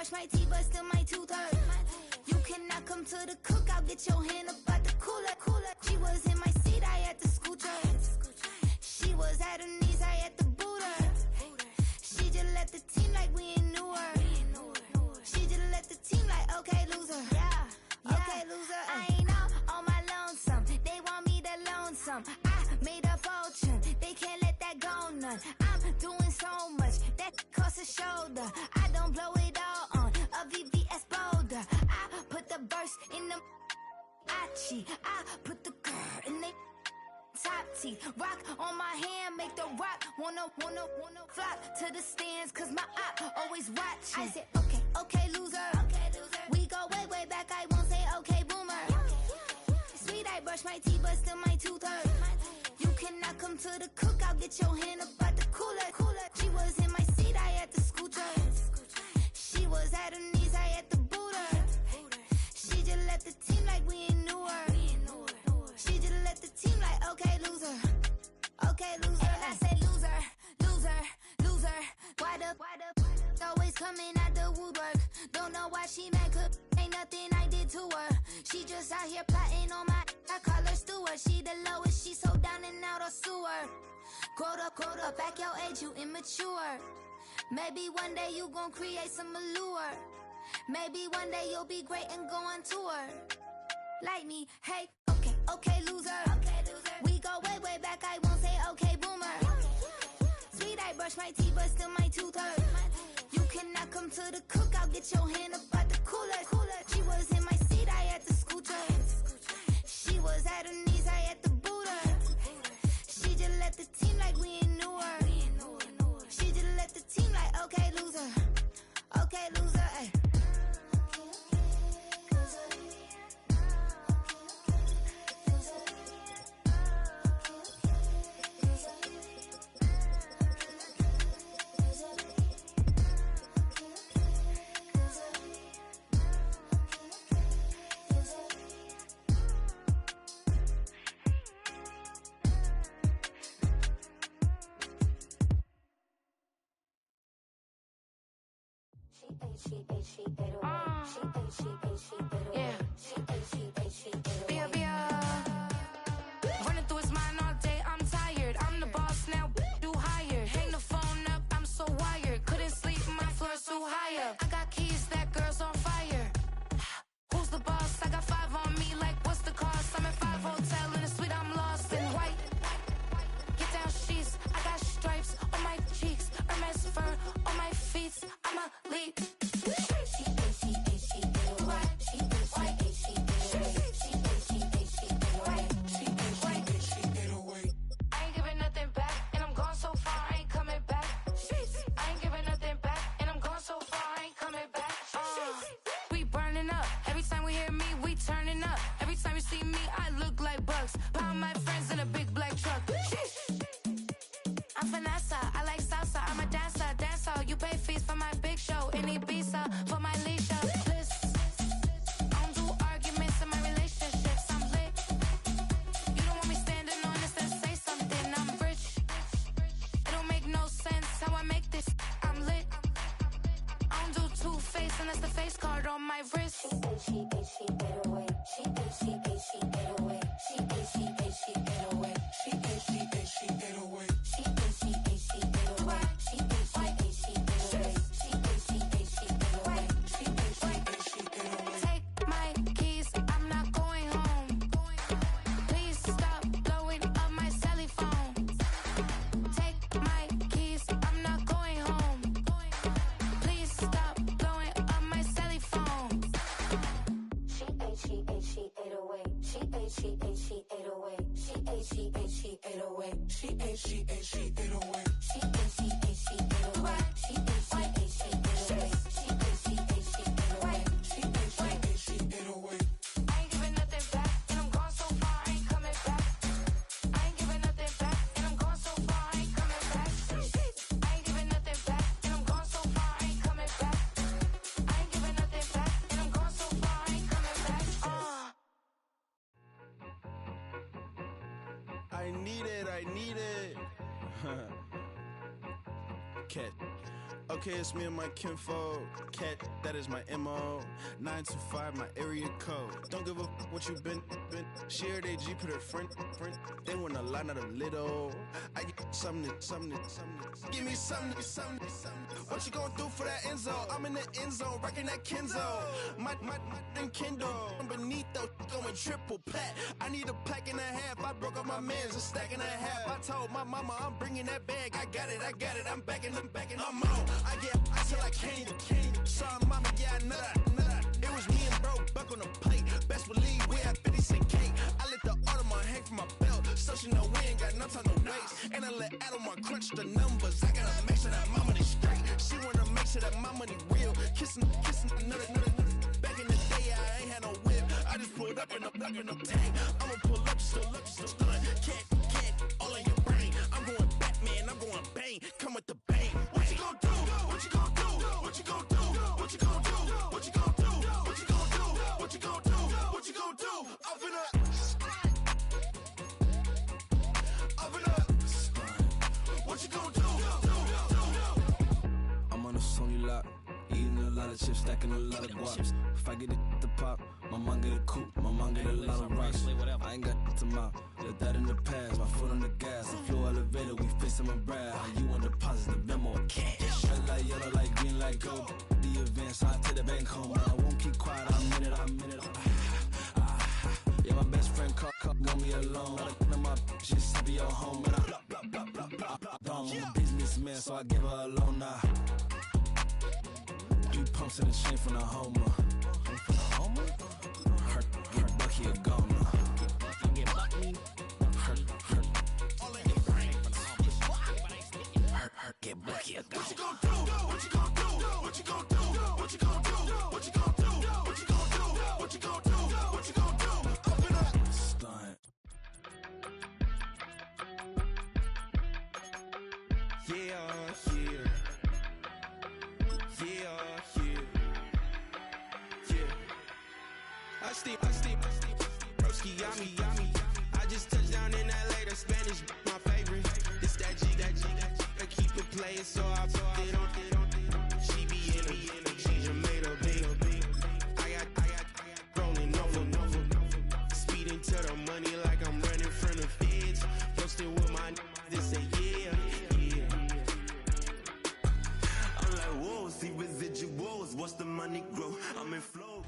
brush my teeth, but still my tooth hurt. You cannot come to the cookout, get your hand up out the cooler. She was in my seat, I had to scoot her. She was at her knees, I had to boot her. She just left the team like we ain't knew her. She just left the team like, okay, loser. Okay, loser. I ain't out on my lonesome. They want me to loan some. I made a fortune. They can't let that go none. I'm doing so much that costs a shoulder. I don't blow it all on a VVS boulder. I put the burst in the Achi. I put the girl in the top teeth. Rock on my hand, make the rock wanna flock to the stands, cause my eye always watching. I said, okay, loser. We go way back, I won't say okay, boomer. Sweet, I brush my teeth, but still my tooth hurt. You cannot come to the cookout, get your hand up out the cooler. She was in my seat, I had to scoot her. She was at her knees, I had to boot her. She just left the team like we ain't knew her. She just left the team like, okay, loser. Okay, loser. And I said loser. Why the always coming out the woodwork? Don't know why she mad, cause ain't nothing I did to her. She just out here plotting on my, I call her steward. She the lowest, she so down and out of sewer. Growed up, back your age, you immature. Maybe one day you gon' create some allure. Maybe one day you'll be great and go on tour. Like me, hey, okay, loser. We go way back, I won't say okay, boomer. Sweet, I brush my teeth, but still my tooth hurt. You cannot come to the cookout, get your hand up out the cooler. She was in my seat, I had to scoot her. She was at her knees, I had to boot her. She just left the team like we ain't knew her. She just left the team like, okay, loser. Okay, loser, ay. Running through his mind all day, I'm tired. I'm the boss now, do higher. Hang the phone up, I'm so wired. Couldn't sleep, my floor's too higher. I got keys, that girl's on fire. Who's the boss? I got 5 on me, like what's the cost? I'm at 5 hotel in a suite, I'm lost in white. Get down sheets, I got stripes on my cheeks, Hermes fur on my feet. I'm a lead. Pound my friends in a big black truck. I'm Vanessa, I like salsa. I'm a dancer. You pay fees for my big show in Ibiza for my leisure. I don't do arguments in my relationships. I'm lit. You don't want me standing on this, then say something. I'm rich. It don't make no sense how I make this. I'm lit. I don't do two-face unless the face card on my wrist. She get away. She get away. Take my keys, I'm not going home. Please stop blowing up my celly phone. Take my keys, I'm not going home. Please stop blowing up my celly phone. She ate away. She ate away. She ate away. She ate away. I ain't giving nothing back, and I'm gone so far, I ain't coming back. I ain't giving nothing back, and I'm gone so far, I ain't coming back. I ain't giving nothing back, and I'm gone so far, I ain't coming back. I ain't giving nothing back, and I'm gone so far, I ain't coming back. I need it. Catch. Okay, it's me and my kinfolk. Cat, that is my MO. 925, my area code. Don't give a what you been. Shared AG, put her friend. They want a lot, not a little. I get something. Give me something. What you gonna do for that end zone? I'm in the end zone, rocking that Kenzo. My Kindle. Beneath though, going triple plat. I need a pack and a half. I broke up my man's, a stack and a half. I told my mama I'm bringing that bag. I got it. I'm backing, I'm on. I get till I can't. Saw mama, yeah, I know that. It was me and bro, buck on the plate. Best believe we had 50 cent cake. I let the Audemars hang from my belt, so she know we ain't got no time to waste. And I let Adelmar crunch the numbers. I gotta make sure that my money straight. She wanna make sure that my money real. Kissing another. Back in the day, I ain't had no whip. I just pulled up in the tank. I'ma pull up, just stun. Can't, all in your brain. I'm going Batman, I'm going bang. Come with the bang. What you gon' do? What you gon' do? What you gon' do? What you gon' do? What you gon' do? What you gon' do? What you gon' do? What you gon' do? I'm finna. What you gon' do? I'm on a Sony lot, eating a lot of chips, stacking a lot of guaps. If I get it to pop, my mom get a coupe, my mom get a lot of rocks. I ain't got to mouth, let that in the past. My foot on the gas, I flew elevator, we facing my brad. How you on deposit the memo cash? Red like yellow, like green, like gold. The events, I take the bank home. I won't keep quiet, I'm in it. Yeah, my best friend called, want me alone. None of my bitches be your home, and I'm a businessman, so I give her a loan now. 3 pumps in the chain from the Homer. Hurt Bucky a goner. Hurt. All in your brain. Hurt, get Bucky a goner. What you gon' do? What you gon' do? What you gon' do? What you gon' do? What you gon' do? What you gon' do? What you gon' do? What you gon' do? Open up. Stunt. Yeah. I steam, broski, yummy. I just touched down in LA, the Spanish, my favorite. It's that G, I keep it playing, so I put it on. She be in it, she just made a big. I got rolling over. Speeding to the money like I'm running from the feds. Posted with my they say yeah. I'm like, whoa, see residuals, watch the money grow. I'm in flow.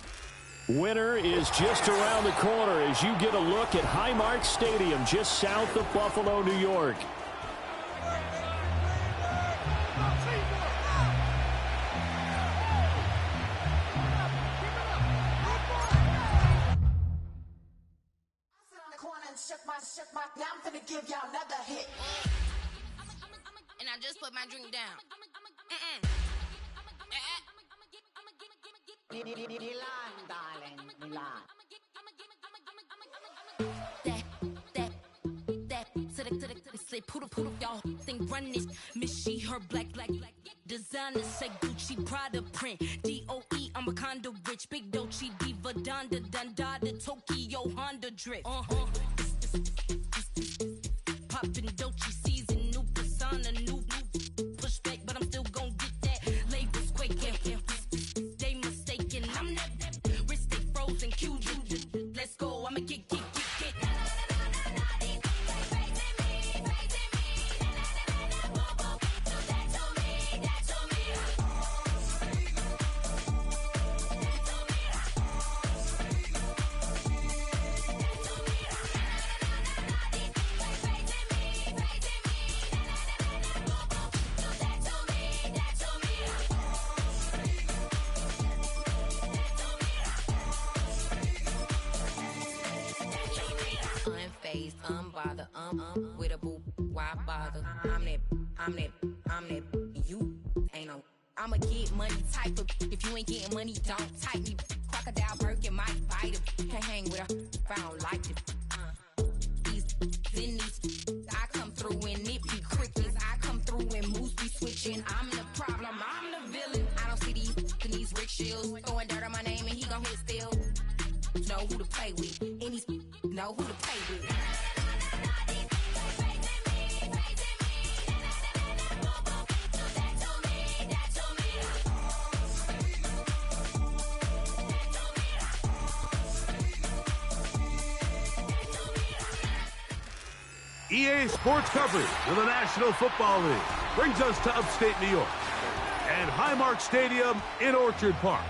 Winter is just around the corner as you get a look at Highmark Stadium just south of Buffalo, New York. I'm gonna give y'all another hit. And I just put my drink down. Milan, darling, Milan. That, to the, say, poodle, y'all think run this. Miss she, her black, designer, say Gucci, Prada print. DOE, I'm a condo rich, big Dolce, Diva, Donda, Tokyo, Honda drip. Poppin' Dolce season, new persona, new pushback, but I'm still gon' get that. Labels quaking, they mistaken. I'm that wrist stay frozen, QG. Let's go, I'ma get. Unbothered, with a boo, why bother? I'm that, you ain't no. I'ma get money type of, if you ain't getting money, don't type me. Crocodile Birkin might bite him. Can't hang with her if I don't like it. These, I come through and it be crickets. I come through and moves be switching. I'm the problem, I'm the villain. I don't see these rickshaws throwing dirt on my name and he gon' hit still. Know who to play with, and these know who to play with. EA Sports coverage of the National Football League brings us to upstate New York and Highmark Stadium in Orchard Park.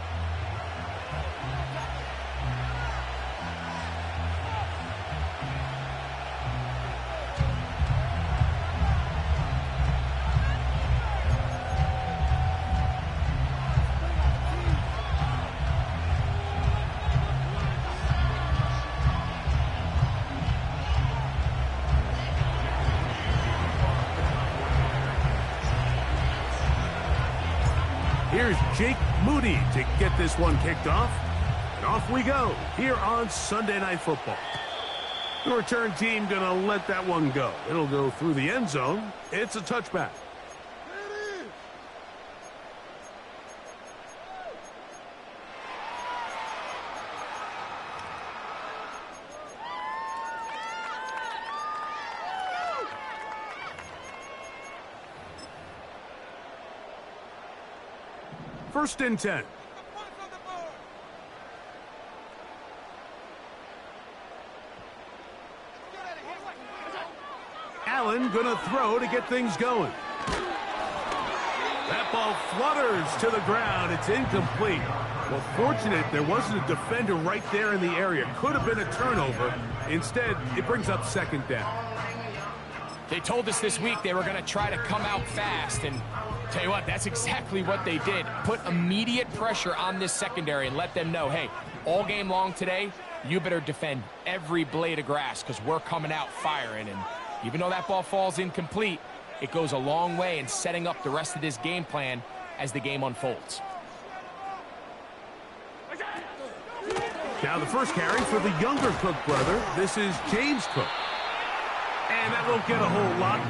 Here's Jake Moody to get this one kicked off. And off we go here on Sunday Night Football. The return team going to let that one go. It'll go through the end zone. It's a touchback. First and 10. Allen gonna throw to get things going. That ball flutters to the ground. It's incomplete. Well, fortunate there wasn't a defender right there in the area. Could have been a turnover. Instead, it brings up second down. They told us this week they were going to try to come out fast, and tell you what, that's exactly what they did. Put immediate pressure on this secondary and let them know, hey, all game long today, you better defend every blade of grass because we're coming out firing. And even though that ball falls incomplete, it goes a long way in setting up the rest of this game plan as the game unfolds. Now the first carry for the younger Cook brother. This is James Cook. And that won't get a whole lot.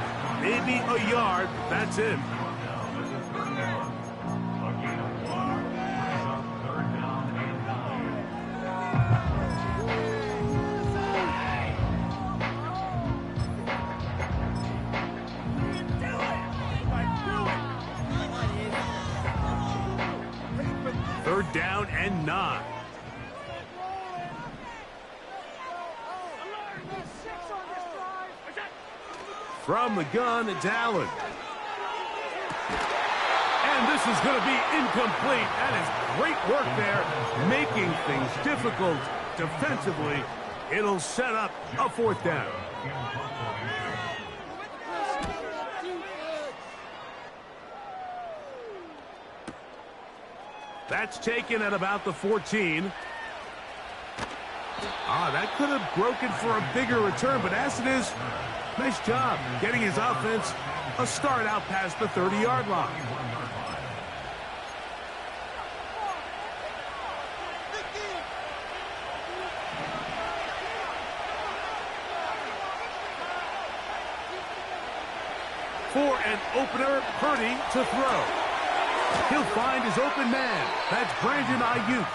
Maybe a yard. That's it. Third down and 9. From the gun, it's Allen. And this is going to be incomplete. That is great work there, making things difficult defensively. It'll set up a fourth down. That's taken at about the 14. That could have broken for a bigger return, but as it is, nice job getting his offense a start out past the 30-yard line. For an opener, Purdy to throw. He'll find his open man. That's Brandon Ayuk.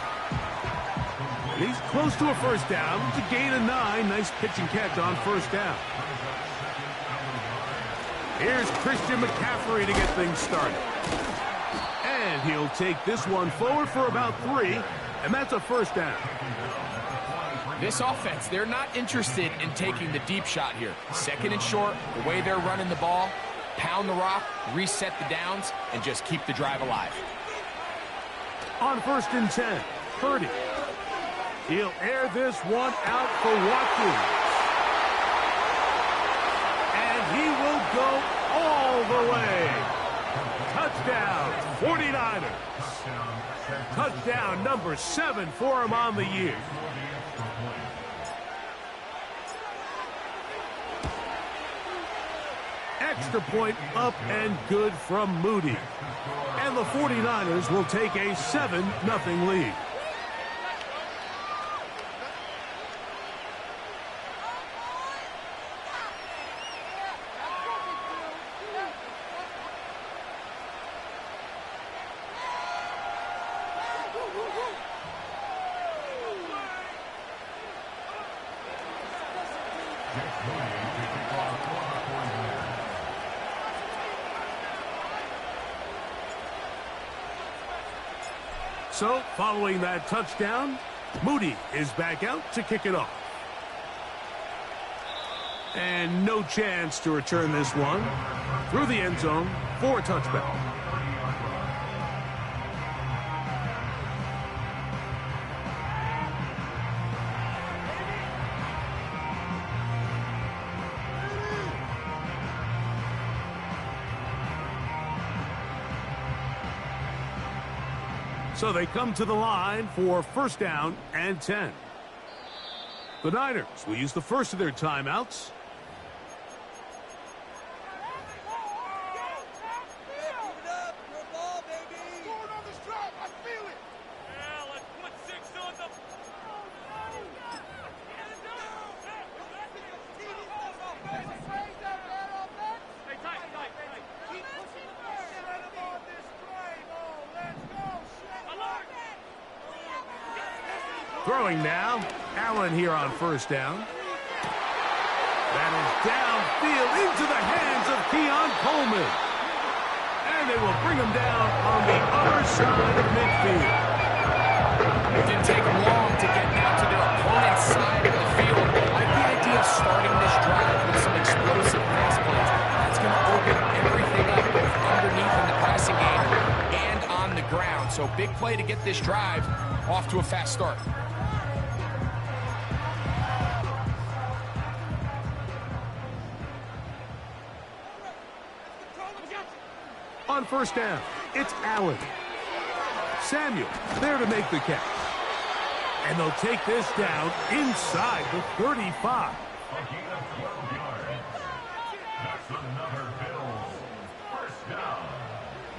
He's close to a first down. It's a gain of 9. Nice pitch and catch on first down. Here's Christian McCaffrey to get things started. And he'll take this one forward for about 3, and that's a first down. This offense, they're not interested in taking the deep shot here. Second and short, the way they're running the ball, pound the rock, reset the downs, and just keep the drive alive. On first and 10, Purdy. He'll air this one out for Watkins. And he will go all the way. Touchdown, 49ers. Touchdown number 7 for him on the year. Extra point up and good from Moody. And the 49ers will take a 7-0 lead. So, following that touchdown, Moody is back out to kick it off. And no chance to return this one through the end zone for a touchback. So they come to the line for first down and 10. The Niners will use the first of their timeouts. Throwing now, Allen here on first down. That is downfield into the hands of Keon Coleman. And they will bring him down on the other side of midfield. It didn't take them long to get down to their opponent's side of the field. I like the idea of starting this drive with some explosive pass plays. That's going to open everything up both underneath in the passing game and on the ground. So big play to get this drive off to a fast start. On first down, it's Allen. Samuel there to make the catch. And they'll take this down inside the 35.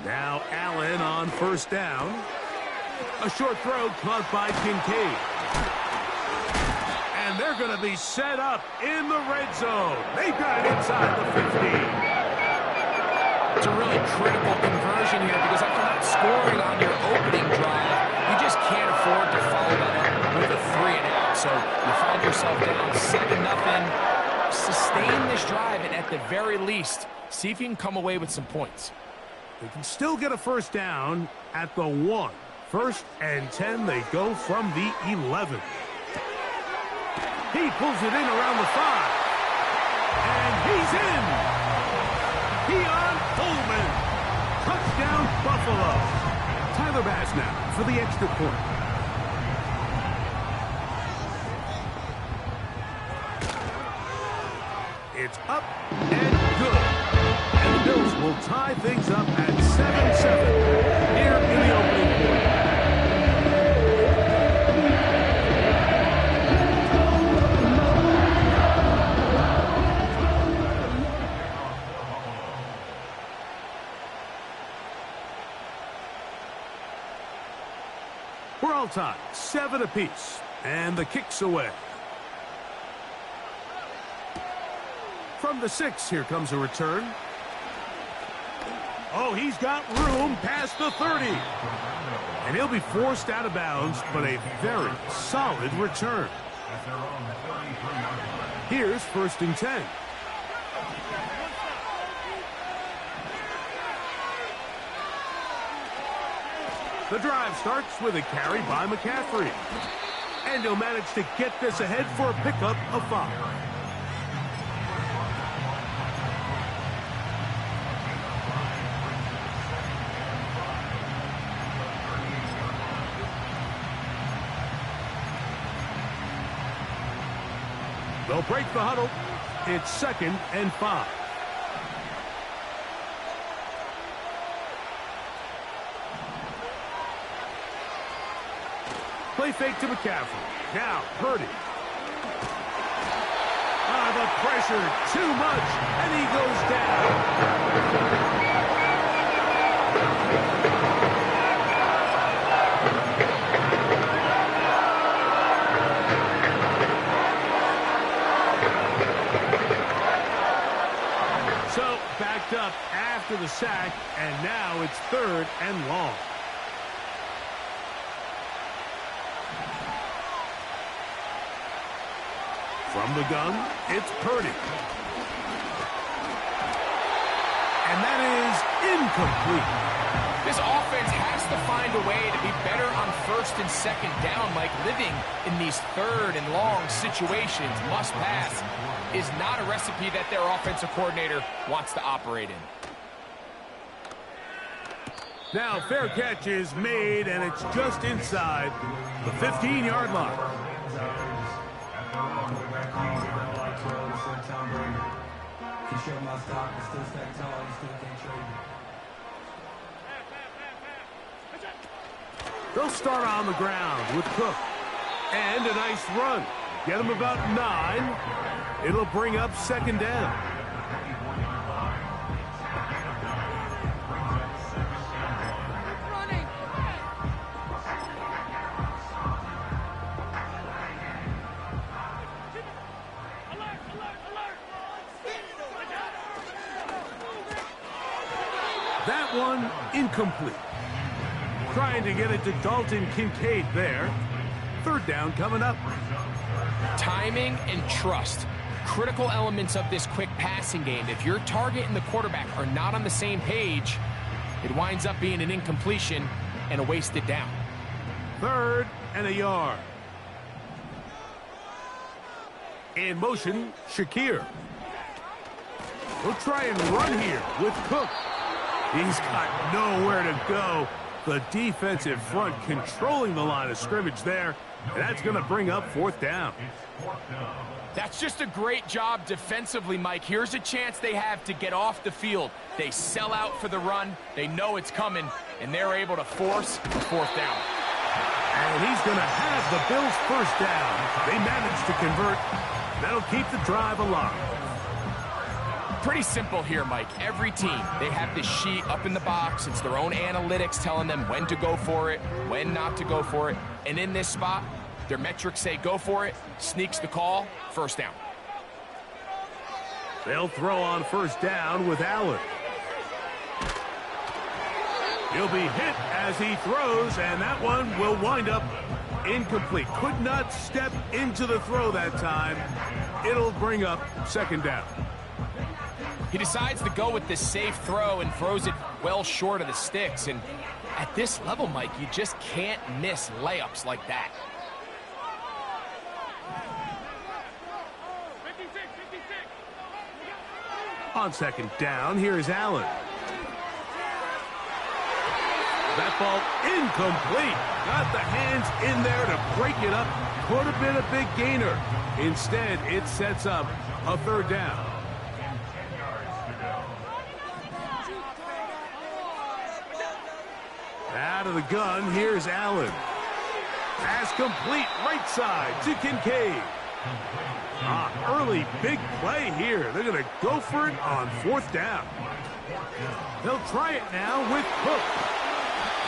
Now Allen on first down. A short throw caught by Kincaid. And they're going to be set up in the red zone. They've got it inside the 15. It's a really critical conversion here because after not scoring on your opening drive, you just can't afford to follow that up with a 3-and-out. So you find yourself down 7-0. Sustain this drive and at the very least, see if you can come away with some points. They can still get a first down at the 1. First and 10, they go from the 11. He pulls it in around the 5. And he's in. Keon Coleman. Touchdown, Buffalo. Tyler Bass now for the extra point. It's up and good. And the Bills will tie things up at 7-7 here in the opening quarter. We're all tied, 7 apiece, and the kick's away. From the 6, here comes a return. Oh, he's got room past the 30. And he'll be forced out of bounds, but a very solid return. Here's first and 10. The drive starts with a carry by McCaffrey. And he'll manage to get this ahead for a pickup of 5. They'll break the huddle. It's 2nd and 5. Play fake to McCaffrey. Now, Purdy. The pressure, too much, and he goes down. So, backed up after the sack, and now it's 3rd and long. From the gun, it's Purdy. And that is incomplete. this offense has to find a way to be better on first and second down, Mike. Living in these third and long situations, must pass, is not a recipe that their offensive coordinator wants to operate in. Now, fair catch is made, and it's just inside the 15-yard line. They'll start on the ground with Cook. And a nice run. Get him about 9. It'll bring up second down. That one incomplete. Trying to get it to Dalton Kincaid there. Third down coming up. Timing and trust, critical elements of this quick passing game. If your target and the quarterback are not on the same page, it winds up being an incompletion and a wasted down. 3rd and a yard. In motion, Shakir. He'll try and run here with Cook. He's got nowhere to go. The defensive front controlling the line of scrimmage there. And that's going to bring up 4th down. That's just a great job defensively, Mike. Here's a chance they have to get off the field. They sell out for the run. They know it's coming, and they're able to force the 4th down. And he's going to have the Bills' 1st down. They managed to convert. That'll keep the drive alive. Pretty simple here, Mike. Every team, they have this sheet up in the box. It's their own analytics telling them when to go for it, when not to go for it. And in this spot, their metrics say go for it, sneaks the call, 1st down. They'll throw on 1st down with Allen. He'll be hit as he throws, and that one will wind up incomplete. Could not step into the throw that time. It'll bring up 2nd down. He decides to go with this safe throw and throws it well short of the sticks. And at this level, Mike, you just can't miss layups like that. On 2nd down, here's Allen. That ball incomplete. Got the hands in there to break it up. Could have been a big gainer. Instead, it sets up a 3rd down. Out of the gun, here's Allen. Pass complete, right side to Kincaid. Early big play here. They're going to go for it on 4th down. They'll try it now with Cook.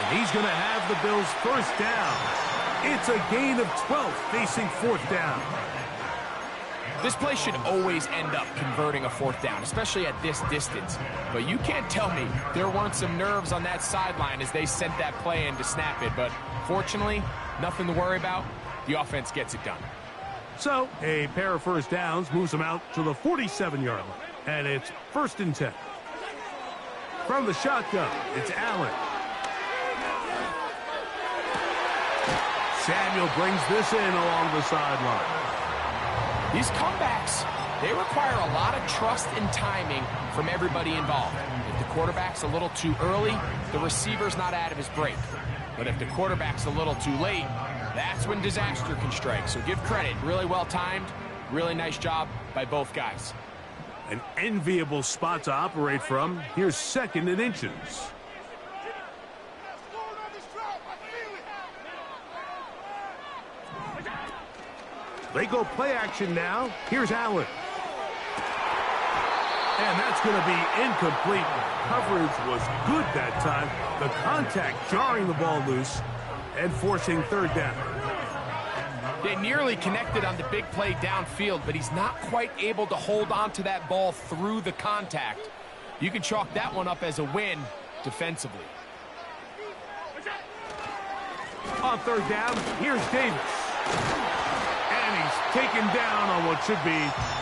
And he's going to have the Bills' 1st down. It's a gain of 12 facing 4th down. This play should always end up converting a 4th down, especially at this distance. But you can't tell me there weren't some nerves on that sideline as they sent that play in to snap it. But fortunately, nothing to worry about. The offense gets it done. So, a pair of 1st downs moves them out to the 47-yard line. And it's 1st and 10. From the shotgun, it's Allen. Samuel brings this in along the sideline. These comebacks, they require a lot of trust and timing from everybody involved. If the quarterback's a little too early, the receiver's not out of his break. But if the quarterback's a little too late, that's when disaster can strike. So give credit, really well timed, really nice job by both guys. An enviable spot to operate from. Here's 2nd and inches. They go play action now. Here's Allen. And that's going to be incomplete. Coverage was good that time. The contact jarring the ball loose and forcing 3rd down. They nearly connected on the big play downfield, but he's not quite able to hold on to that ball through the contact. You can chalk that one up as a win defensively. On 3rd down, here's Davis. And he's taken down on what should be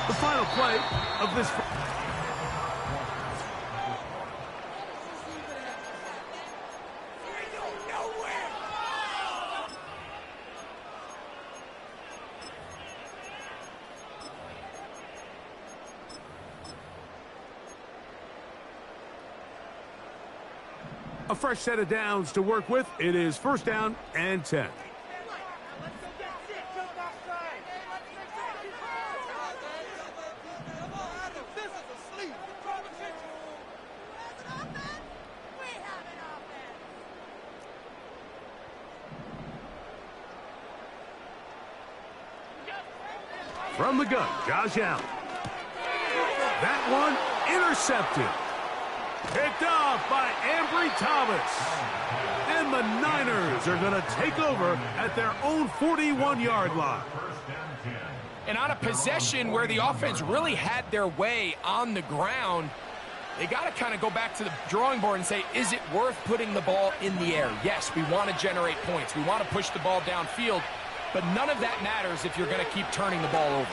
the final play of this. A fresh set of downs to work with. It is first down and 10. From the gun, Josh Allen. That one intercepted. Picked off by Ambry Thomas. And the Niners are going to take over at their own 41-yard line. And on a possession where the offense really had their way on the ground, they got to kind of go back to the drawing board and say, is it worth putting the ball in the air? Yes, we want to generate points. We want to push the ball downfield. But none of that matters if you're going to keep turning the ball over.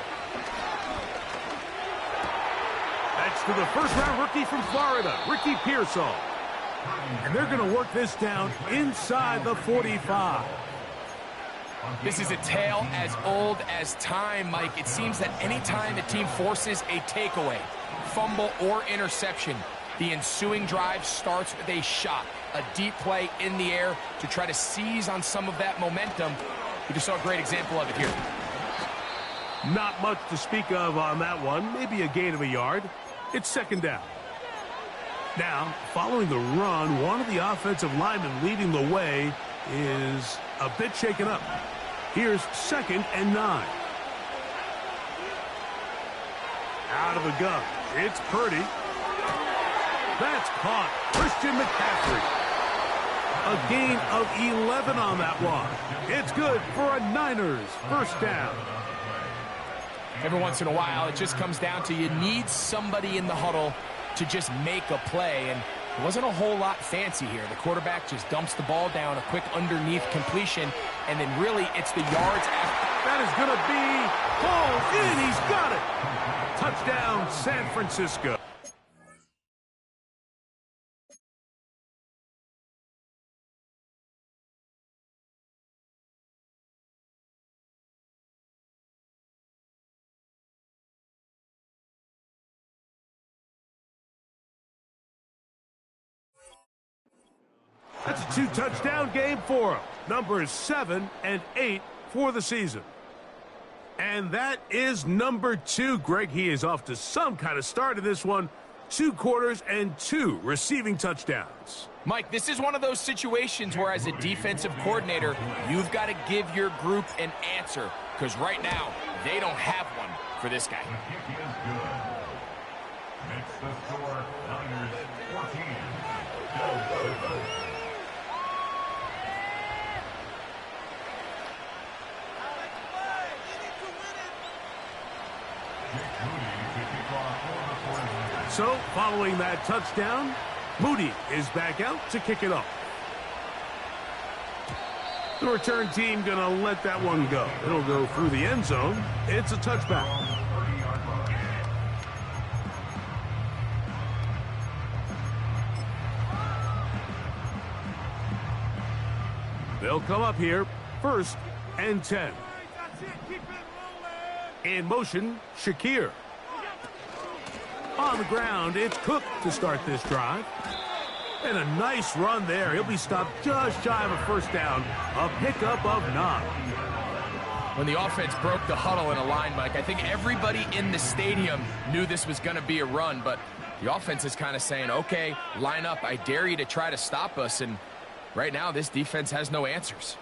That's to the first-round rookie from Florida, Ricky Pearsall. And they're going to work this down inside the 45. This is a tale as old as time, Mike. It seems that any time a team forces a takeaway, fumble, or interception, the ensuing drive starts with a shot, a deep play in the air to try to seize on some of that momentum. We just saw a great example of it here. Not much to speak of on that one. Maybe a gain of a yard. It's second down. Now, following the run, one of the offensive linemen leading the way is a bit shaken up. Here's second and 9. Out of the gun. It's Purdy. That's caught. Christian McCaffrey. A gain of 11 on that one. It's good for a Niners first down. Every once in a while, it just comes down to you need somebody in the huddle to just make a play, and it wasn't a whole lot fancy here. The quarterback just dumps the ball down, a quick underneath completion, and then really it's the yards after. That is going to be pulled in. He's got it. Touchdown, San Francisco. That's a 2-touchdown game for him. Numbers 7 and 8 for the season. And that is number 2. Greg, he is off to some kind of start in this one. 2 quarters and 2 receiving touchdowns. Mike, this is one of those situations where as a defensive coordinator, you've got to give your group an answer. Because right now, they don't have one for this guy. Makes the score Niners 14. So, following that touchdown, Moody is back out to kick it off. The return team going to let that one go. It'll go through the end zone. It's a touchback. They'll come up here, first and 10. In motion, Shakir. On the ground, it's Cook to start this drive. And a nice run there. He'll be stopped just shy of a first down. A pickup of 9. When the offense broke the huddle in a line, Mike, I think everybody in the stadium knew this was going to be a run, but the offense is kind of saying, okay, line up. I dare you to try to stop us. And right now, this defense has no answers.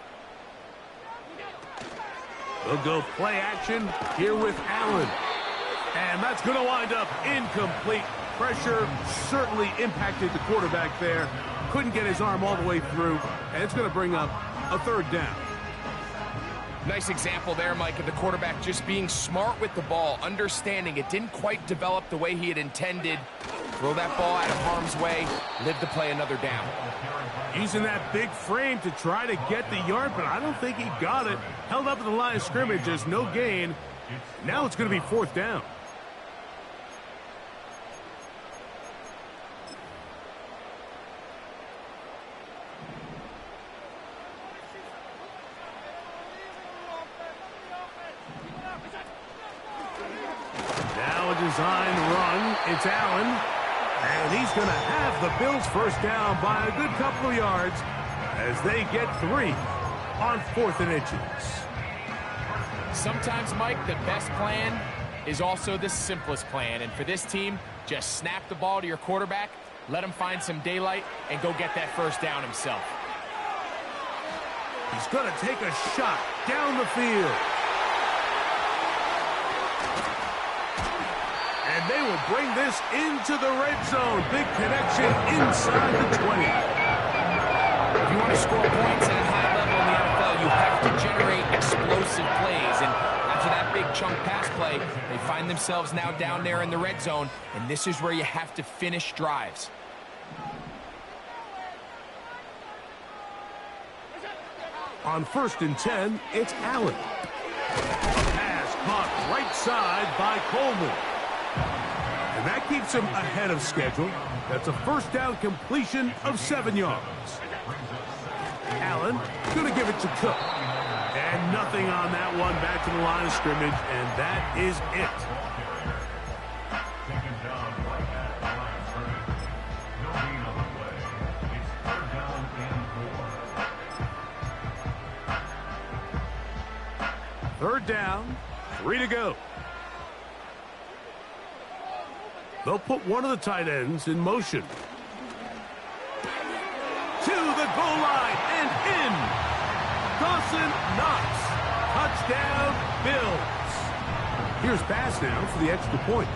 They'll go play action here with Allen. And that's going to wind up incomplete. Pressure certainly impacted the quarterback there. Couldn't get his arm all the way through. And it's going to bring up a third down. Nice example there, Mike, of the quarterback just being smart with the ball, understanding it didn't quite develop the way he had intended. Throw that ball out of harm's way, live to play another down. Using that big frame to try to get the yard, but I don't think he got it. Held up in the line of scrimmage, there's no gain. Now it's going to be fourth down. Now a design run. It's Allen. And he's going to have the Bills first down by a good couple of yards as they get 3 on 4th and inches. Sometimes, Mike, the best plan is also the simplest plan. And for this team, just snap the ball to your quarterback, let him find some daylight, and go get that first down himself. He's going to take a shot down the field. And they will bring this into the red zone. Big connection inside the 20. If you want to score points at a high level in the NFL, you have to generate explosive plays. And after that big chunk pass play, they find themselves now down there in the red zone. And this is where you have to finish drives. On 1st and 10, it's Allen. Pass caught right side by Coleman. And that keeps him ahead of schedule. That's a first down completion of 7 yards. Allen going to give it to Cook. And nothing on that one. Back to the line of scrimmage, and that is it. Second down, right at the line of scrimmage. No gain on the play. It's 3rd down and 4. 3rd down, 3 to go. They'll put one of the tight ends in motion. To the goal line and in. Dawson Knox. Touchdown, Bills. Here's Bass now for the extra point.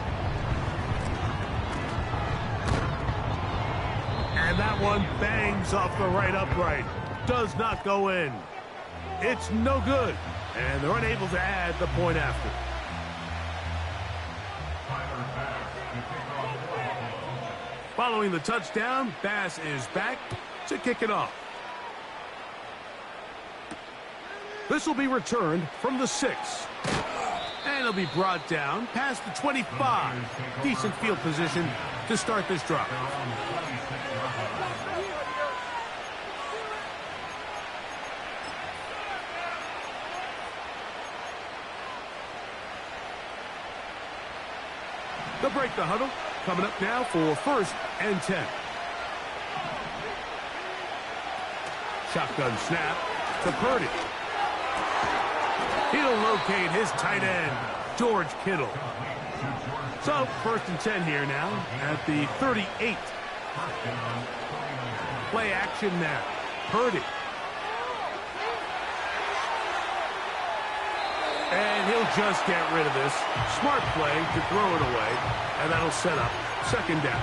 And that one bangs off the right upright. Does not go in. It's no good. And they're unable to add the point after. Following the touchdown, Bass is back to kick it off. This will be returned from the 6. And it'll be brought down past the 25. Decent field position to start this drive. They'll break the huddle. Coming up now for 1st and 10. Shotgun snap to Purdy. He'll locate his tight end, George Kittle. So 1st and 10 here now at the 38. Play action now. Purdy. And he'll just get rid of this. Smart play to throw it away. And that'll set up 2nd down.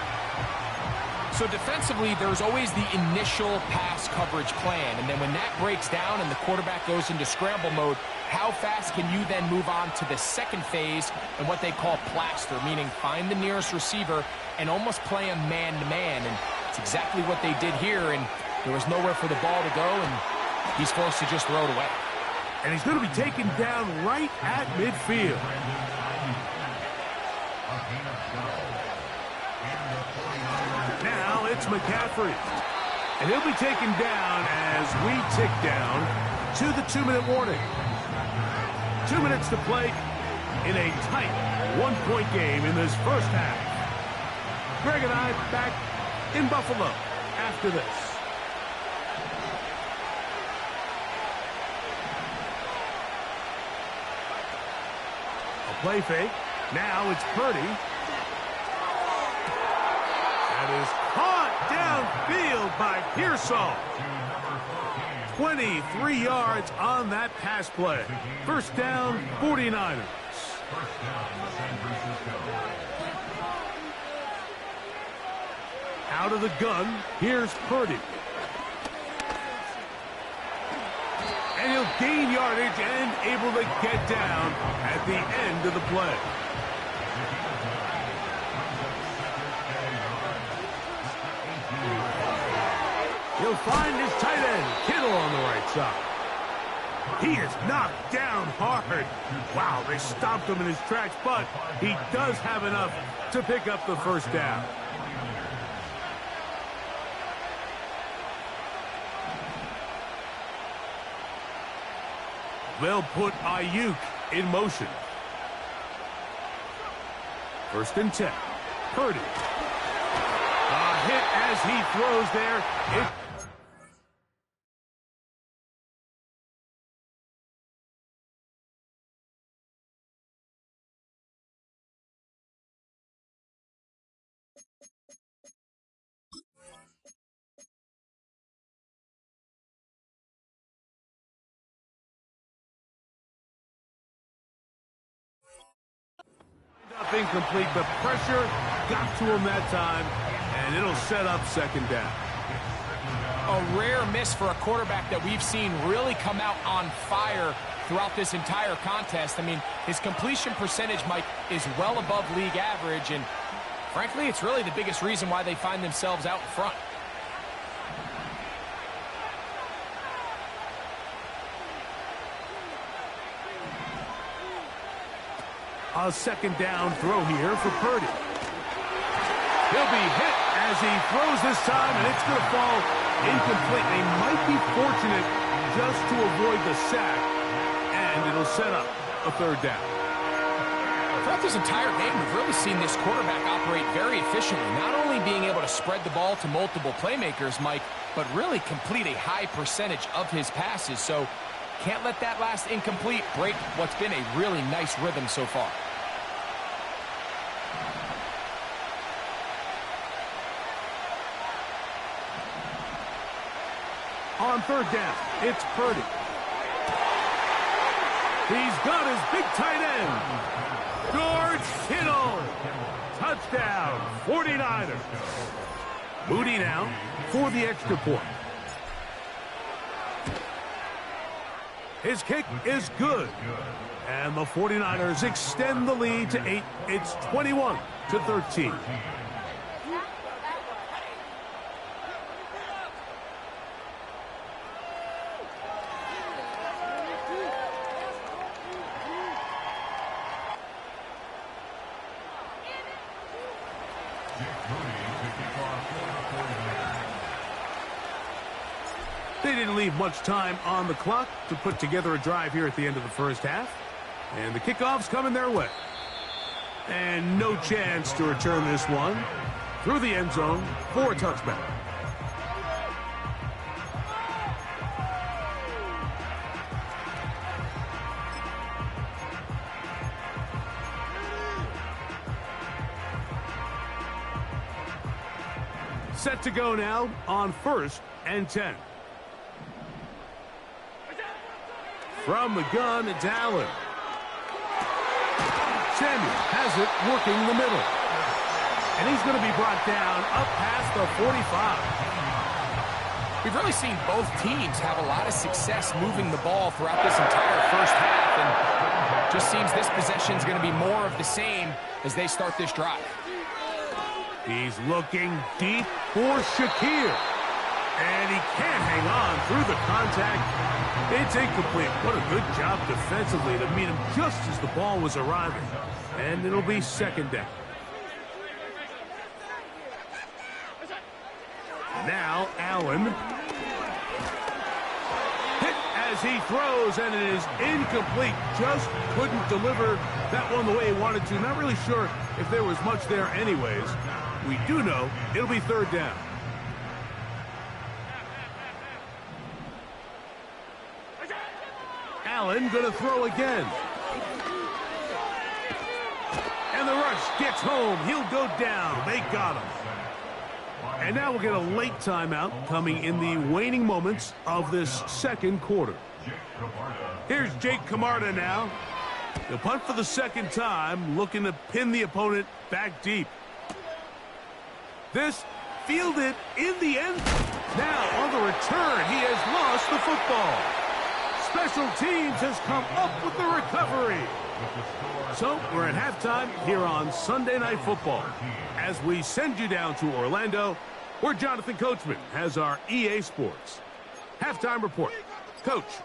So defensively, there's always the initial pass coverage plan. And then when that breaks down and the quarterback goes into scramble mode, how fast can you then move on to the second phase and what they call plaster, meaning find the nearest receiver and almost play him man-to-man. And it's exactly what they did here. And there was nowhere for the ball to go, and he's forced to just throw it away. And he's going to be taken down right at midfield. Now it's McCaffrey. And he'll be taken down as we tick down to the 2-minute warning. 2 minutes to play in a tight 1-point game in this first half. Greg and I back in Buffalo after this. Play fake. Now it's Purdy. That is caught downfield by Pearsall. 23 yards on that pass play. First down, 49ers. Out of the gun, here's Purdy. And he'll gain yardage and able to get down at the end of the play. He'll find his tight end, Kittle, on the right side. He is knocked down hard. Wow, they stopped him in his tracks, but he does have enough to pick up the first down. They'll put Ayuk in motion. 1st and 10. Purdy. hit as he throws there. Up incomplete. The pressure got to him that time, and it'll set up second down. A rare miss for a quarterback that we've seen really come out on fire throughout this entire contest. I mean, his completion percentage, Mike, is well above league average, and frankly, it's really the biggest reason why they find themselves out in front. A second down throw here for Purdy. He'll be hit as he throws this time, and it's going to fall incomplete. They might be fortunate just to avoid the sack, and it'll set up a third down. Throughout this entire game, we've really seen this quarterback operate very efficiently, not only being able to spread the ball to multiple playmakers, Mike, but really complete a high percentage of his passes. So can't let that last incomplete break what's been a really nice rhythm so far. On third down, it's Purdy. He's got his big tight end. George Kittle. Touchdown, 49ers. Moody now for the extra point. His kick is good. And the 49ers extend the lead to 8. It's 21-13. They didn't leave much time on the clock to put together a drive here at the end of the first half. And the kickoff's coming their way. And no chance to return this one through the end zone for a touchback. Set to go now on 1st and 10. From the gun, it's Allen. Samuel has it working the middle. And he's going to be brought down up past the 45. We've really seen both teams have a lot of success moving the ball throughout this entire first half, and just seems this possession is going to be more of the same as they start this drive. He's looking deep for Shakir. And he can't hang on through the contact. It's incomplete. What a good job defensively to meet him just as the ball was arriving. And it'll be second down. Now Allen. Hit as he throws, and it is incomplete. Just couldn't deliver that one the way he wanted to. Not really sure if there was much there anyways. We do know it'll be third down. Allen going to throw again. And the rush gets home. He'll go down. They got him. And now we'll get a late timeout coming in the waning moments of this second quarter. Here's Jake Camarda now. He'll punt for the second time, looking to pin the opponent back deep. This fielded in the end. Now on the return, he has lost the football. Special teams has come up with the recovery. So we're at halftime here on Sunday Night Football as we send you down to Orlando, where Jonathan Coachman has our EA Sports halftime report. Coach.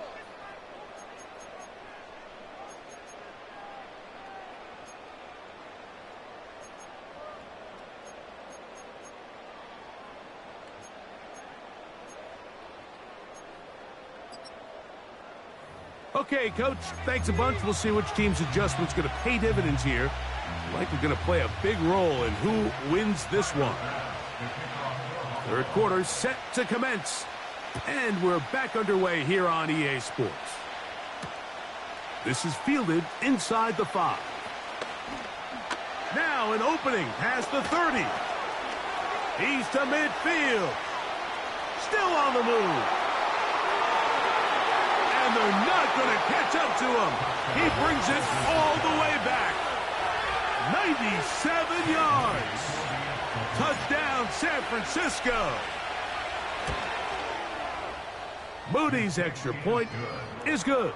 Okay, Coach, thanks a bunch. We'll see which team's adjustment's going to pay dividends here. Likely going to play a big role in who wins this one. Third quarter set to commence. And we're back underway here on EA Sports. This is fielded inside the 5. Now an opening past the 30. He's to midfield. Still on the move. And they're not going to catch up to him. He brings it all the way back. 97 yards. Touchdown, San Francisco. Moody's extra point is good.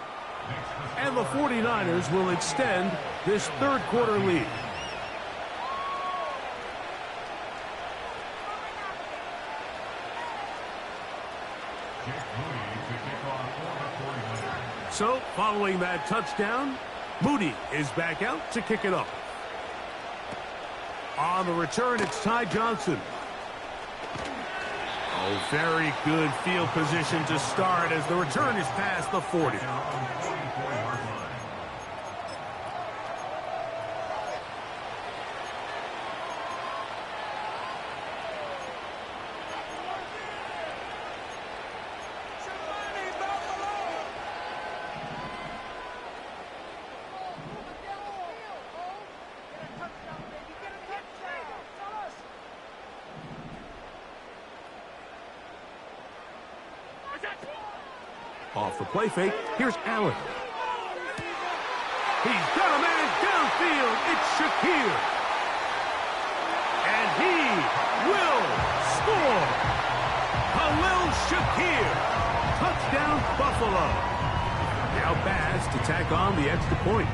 And the 49ers will extend this third quarter lead. So, following that touchdown, Moody is back out to kick it off. On the return, it's Ty Johnson. Oh, very good field position to start as the return is past the 40. Off the play fake, here's Allen. He's got a man downfield. It's Shakir. And he will score. Khalil Shakir. Touchdown, Buffalo. Now Bass to tack on the extra point.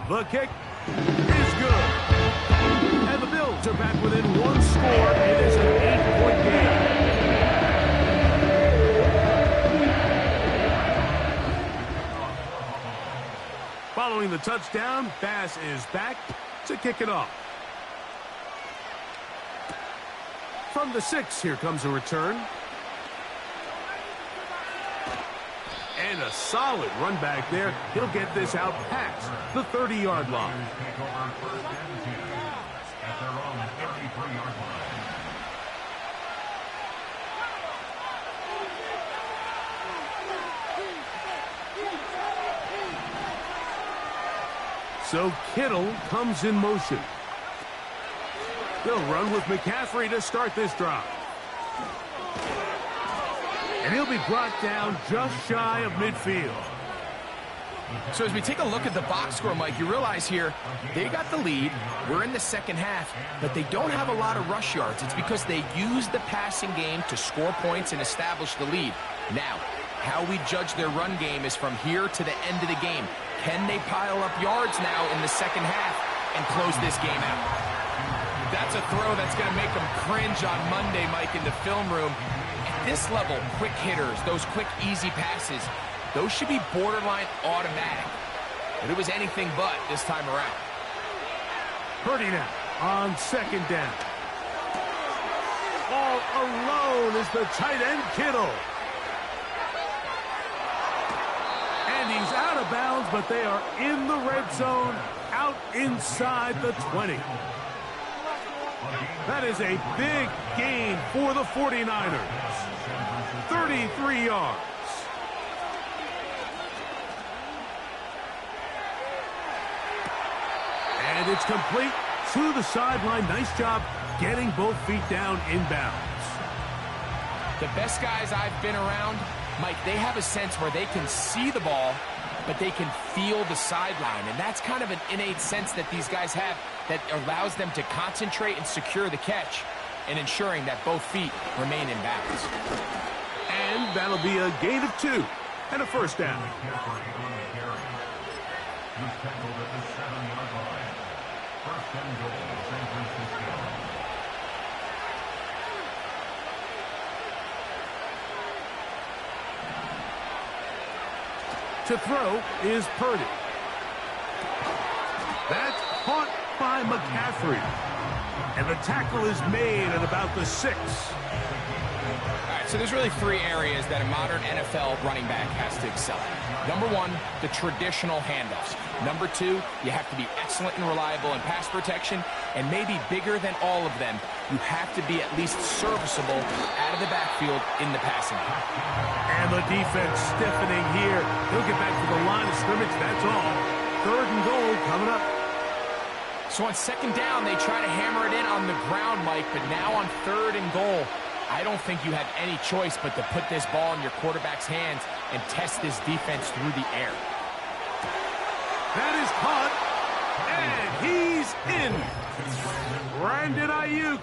The kick is good. And the Bills are back within one score. It is an 8-point game. Following the touchdown, Bass is back to kick it off. From the 6, here comes a return. And a solid run back there. He'll get this out past the 30-yard line. At their own 33-yard line. So Kittle comes in motion. They'll run with McCaffrey to start this drive. And he'll be brought down just shy of midfield. So as we take a look at the box score, Mike, you realize here they got the lead. We're in the second half, but they don't have a lot of rush yards. It's because they use the passing game to score points and establish the lead. Now, how we judge their run game is from here to the end of the game. Can they pile up yards now in the second half and close this game out? That's a throw that's going to make them cringe on Monday, Mike, in the film room. At this level, quick hitters, those quick, easy passes, those should be borderline automatic. But it was anything but this time around. Purdy now on second down. All alone is the tight end, Kittle. And he's out of bounds, but they are in the red zone, out inside the 20. That is a big gain for the 49ers. 33 yards. And it's complete to the sideline. Nice job getting both feet down inbounds. The best guys I've been around, Mike, they have a sense where they can see the ball, but they can feel the sideline. And that's kind of an innate sense that these guys have that allows them to concentrate and secure the catch and ensuring that both feet remain in bounds. And that'll be a gain of 2 and a first down. To throw is Purdy. That's caught by McCaffrey. And the tackle is made at about the 6. All right, so there's really three areas that a modern NFL running back has to excel in. Number one, the traditional handoffs. Number two, you have to be excellent and reliable in pass protection, and maybe bigger than all of them, you have to be at least serviceable out of the backfield in the passing game. And the defense stiffening here. He'll get back to the line of scrimmage, that's all. 3rd and goal coming up. So on 2nd down, they try to hammer it in on the ground, Mike, but now on 3rd and goal, I don't think you have any choice but to put this ball in your quarterback's hands and test this defense through the air. That is caught, and he's in. Brandon Ayuk,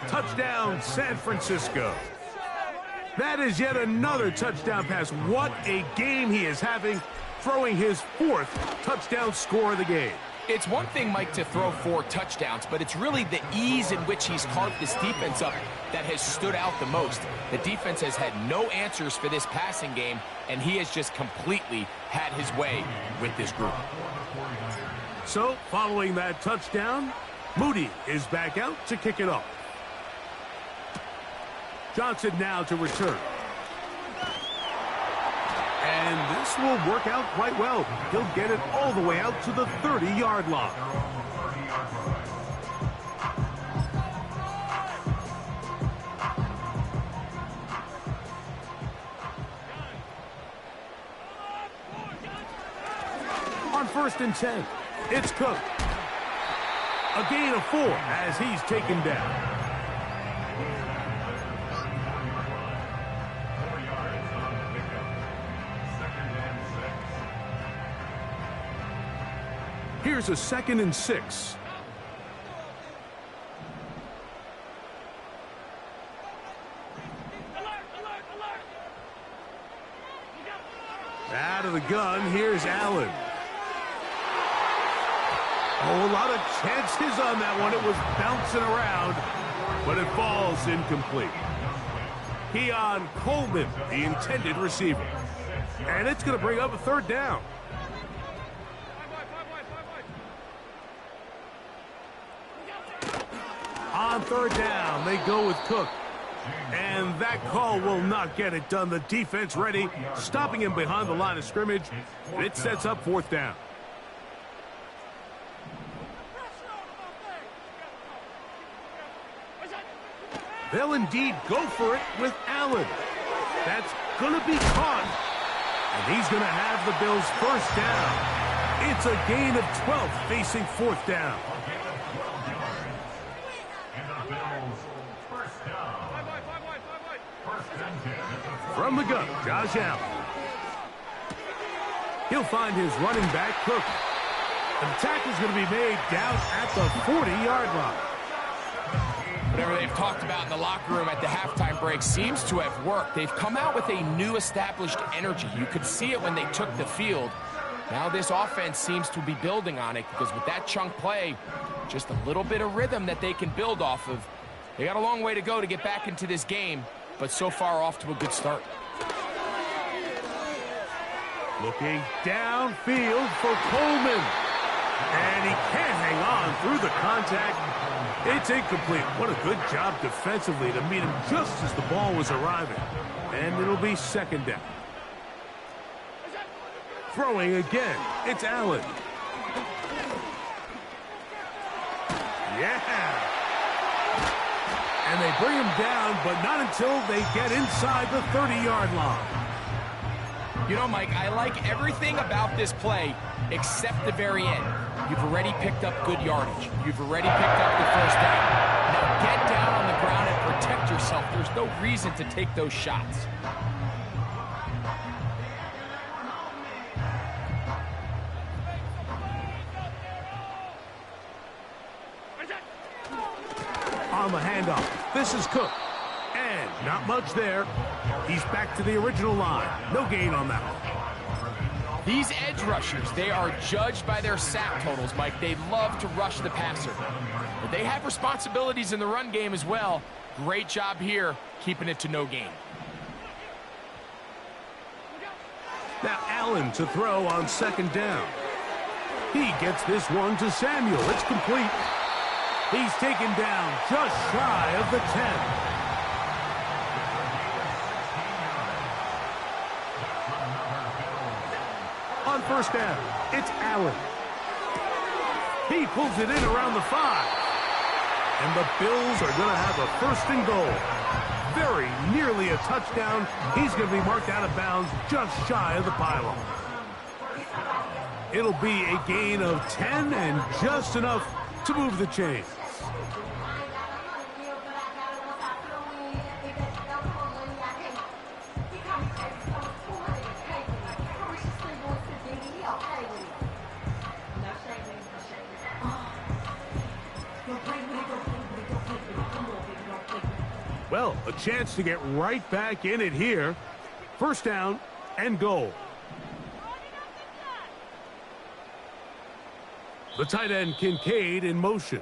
touchdown San Francisco. That is yet another touchdown pass. What a game he is having, throwing his 4th touchdown score of the game. It's one thing, Mike, to throw 4 touchdowns, but it's really the ease in which he's carved this defense up that has stood out the most. The defense has had no answers for this passing game, and he has just completely had his way with this group. So, following that touchdown, Moody is back out to kick it off. Johnson now to return. And this will work out quite well. He'll get it all the way out to the 30-yard line. On 1st and 10, it's Cook. A gain of 4 as he's taken down. Here's a 2nd and 6. Out of the gun, here's Allen. Oh, a lot of chances on that one. It was bouncing around, but it falls incomplete. Keon Coleman, the intended receiver. And it's going to bring up a 3rd down. On 3rd down, they go with Cook. And that call will not get it done. The defense ready, stopping him behind the line of scrimmage. It sets up 4th down. They'll indeed go for it with Allen. That's going to be caught. And he's going to have the Bills' 1st down. It's a gain of 12 facing 4th down. From the gun, Josh Allen. He'll find his running back, Cook. And the tackle's going to be made down at the 40-yard line. Whatever they've talked about in the locker room at the halftime break seems to have worked. They've come out with a new established energy. You could see it when they took the field. Now this offense seems to be building on it because with that chunk play, just a little bit of rhythm that they can build off of. They got a long way to go to get back into this game, but so far off to a good start. Looking downfield for Coleman. And he can't hang on through the contact. It's incomplete. What a good job defensively to meet him just as the ball was arriving. And it'll be 2nd down. Throwing again. It's Allen. Yeah. And they bring him down, but not until they get inside the 30-yard line. You know, Mike, I like everything about this play except the very end. You've already picked up good yardage. You've already picked up the 1st down. Now get down on the ground and protect yourself. There's no reason to take those shots. On the handoff, this is Cook. And not much there. He's back to the original line. No gain on that one. These edge rushers, they are judged by their sack totals, Mike. They love to rush the passer. But they have responsibilities in the run game as well. Great job here, keeping it to no gain. Now Allen to throw on 2nd down. He gets this one to Samuel. It's complete. He's taken down just shy of the 10. first down. It's Allen. He pulls it in around the 5. And the Bills are going to have a first and goal. Very nearly a touchdown. He's going to be marked out of bounds just shy of the pylon. It'll be a gain of 10 and just enough to move the chains. Well, a chance to get right back in it here. First down and goal. The tight end, Kincaid, in motion.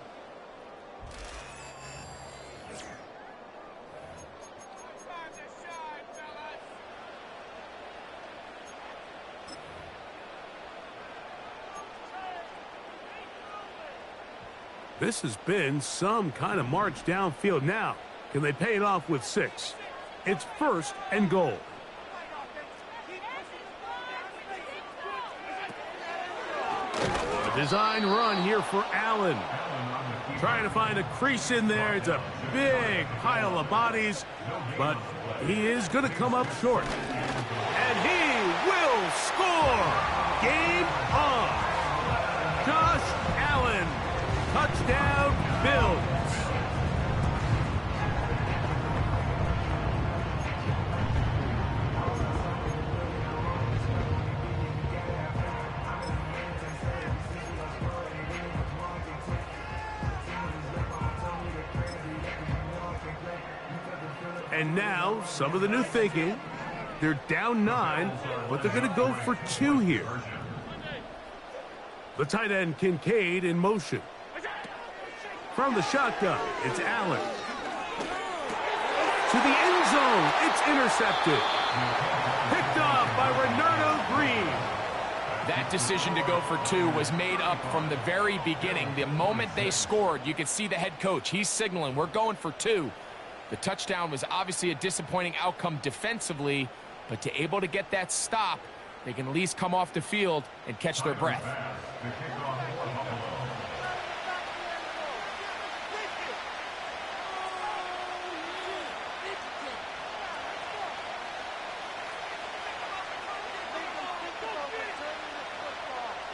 This has been some kind of march downfield now. Can they pay it off with 6? It's first and goal. A design run here for Allen. Trying to find a crease in there. It's a big pile of bodies, but he is going to come up short. And he will score! Game on! Josh Allen. Touchdown, Bills. And now, some of the new thinking. They're down 9, but they're going to go for 2 here. The tight end, Kincaid, in motion. From the shotgun, it's Allen. To the end zone, it's intercepted. Picked off by Renardo Green. That decision to go for 2 was made up from the very beginning. The moment they scored, you could see the head coach. He's signaling, we're going for 2. The touchdown was obviously a disappointing outcome defensively, but to able to get that stop, they can at least come off the field and catch their breath.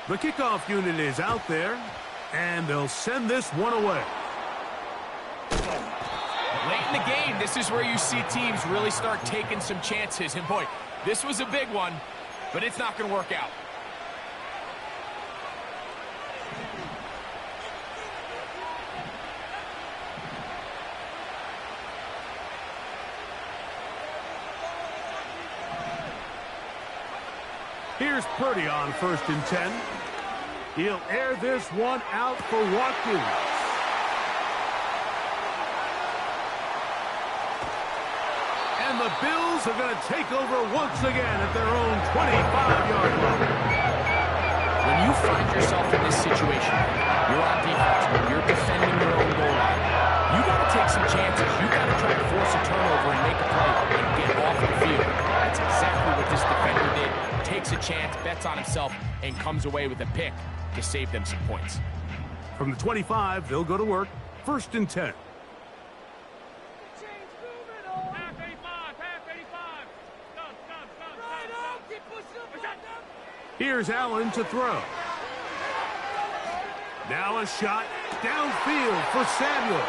The kickoff unit is out there, and they'll send this one away. Late in the game, this is where you see teams really start taking some chances. And boy, this was a big one, but it's not going to work out. Here's Purdy on first and 10. He'll air this one out for Watkins. And the Bills are going to take over once again at their own 25-yard line. When you find yourself in this situation, you're on defense, you're defending your own goal line, you got to take some chances. You got to try to force a turnover and make a play and get off the field. That's exactly what this defender did. Takes a chance, bets on himself, and comes away with a pick to save them some points. From the 25, they'll go to work. First and 10. Here's Allen to throw. Now a shot downfield for Samuel.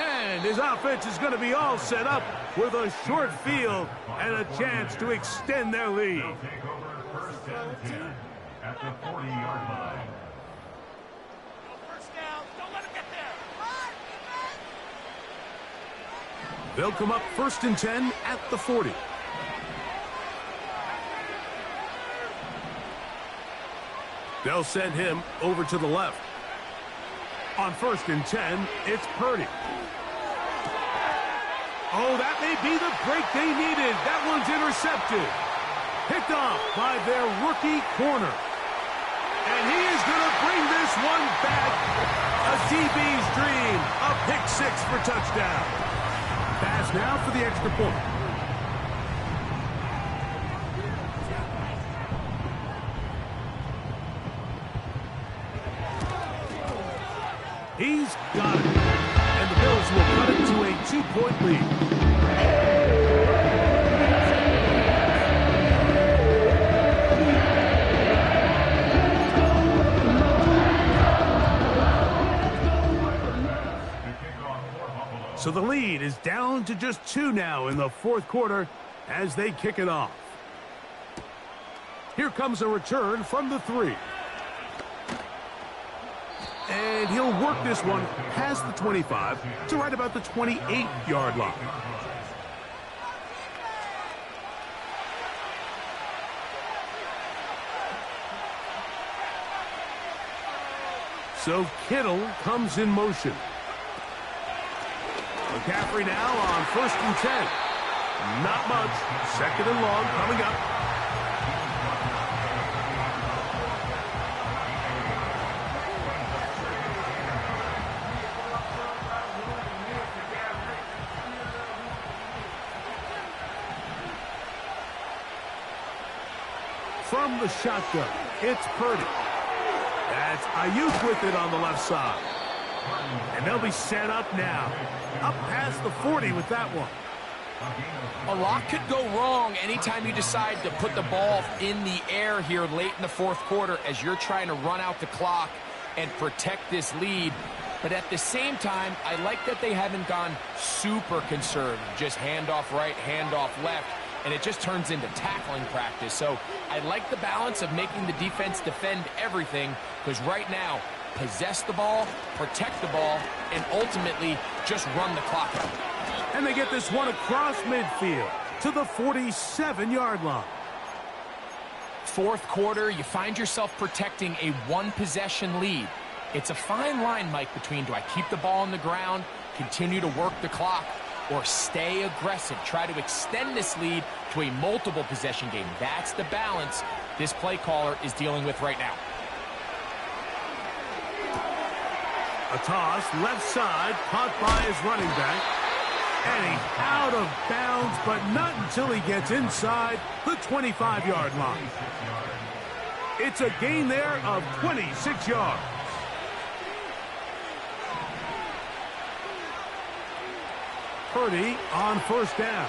And his offense is going to be all set up with a short field and a chance to extend their lead. Take over first and 10 at the 40-yard line. First down. Don't let him get there. They'll come up first and 10 at the 40. They'll send him over to the left. On first and 10, it's Purdy. Oh, that may be the break they needed. That one's intercepted. Picked off by their rookie corner. And he is going to bring this one back. A DB's dream. A pick 6 for touchdown. Pass now for the extra point. 7-point lead. So the lead is down to just 2 now in the fourth quarter as they kick it off. Here comes a return from the 3. And he'll work this one past the 25 to right about the 28-yard line. So Kittle comes in motion. McCaffrey now on 1st and 10. Not much. 2nd and long coming up. From the shotgun, it's Purdy. That's Ayuk with it on the left side. And they'll be set up now. Up past the 40 with that one. A lot could go wrong anytime you decide to put the ball in the air here late in the fourth quarter as you're trying to run out the clock and protect this lead. But at the same time, I like that they haven't gone super conservative. Just handoff right, handoff left, and it just turns into tackling practice. So I like the balance of making the defense defend everything, because right now, possess the ball, protect the ball, and ultimately just run the clock out. And they get this one across midfield to the 47-yard line. Fourth quarter, you find yourself protecting a one-possession lead. It's a fine line, Mike, between do I keep the ball on the ground, continue to work the clock, or stay aggressive, try to extend this lead to a multiple possession game. That's the balance this play caller is dealing with right now. A toss, left side, caught by his running back. And he's out of bounds, but not until he gets inside the 25-yard line. It's a gain there of 26 yards. Purdy on 1st down.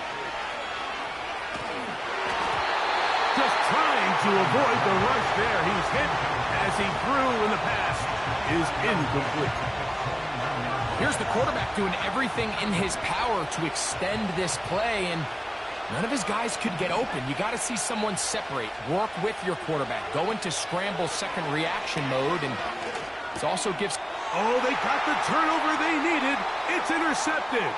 Just trying to avoid the rush there. He's hit as he threw, and the pass is incomplete. Here's the quarterback doing everything in his power to extend this play, and none of his guys could get open. You got to see someone separate, work with your quarterback, go into scramble second reaction mode, and it also gives... Oh, they got the turnover they needed. It's intercepted.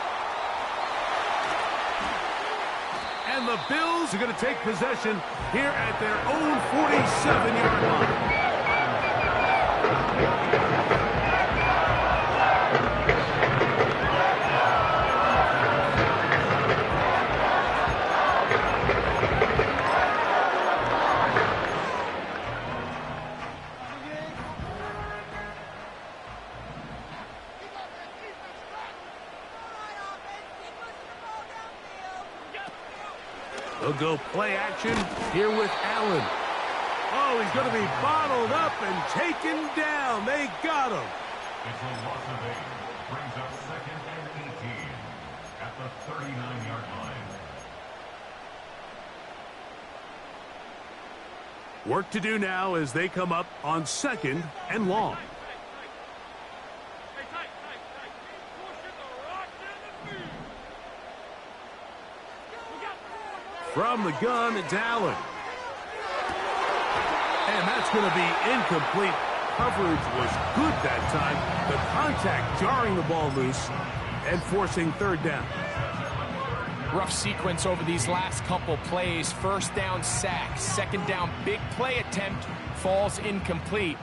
And the Bills are going to take possession here at their own 47-yard line. They'll go play action here with Allen. Oh, he's going to be bottled up and taken down. They got him. It's a loss of 8. Brings up 2nd and 18 at the 39-yard line. Work to do now as they come up on 2nd and long. From the gun, it's Allen. And that's going to be incomplete. Coverage was good that time. The contact jarring the ball loose and forcing 3rd down. Rough sequence over these last couple plays. 1st down sack, 2nd down big play attempt falls incomplete.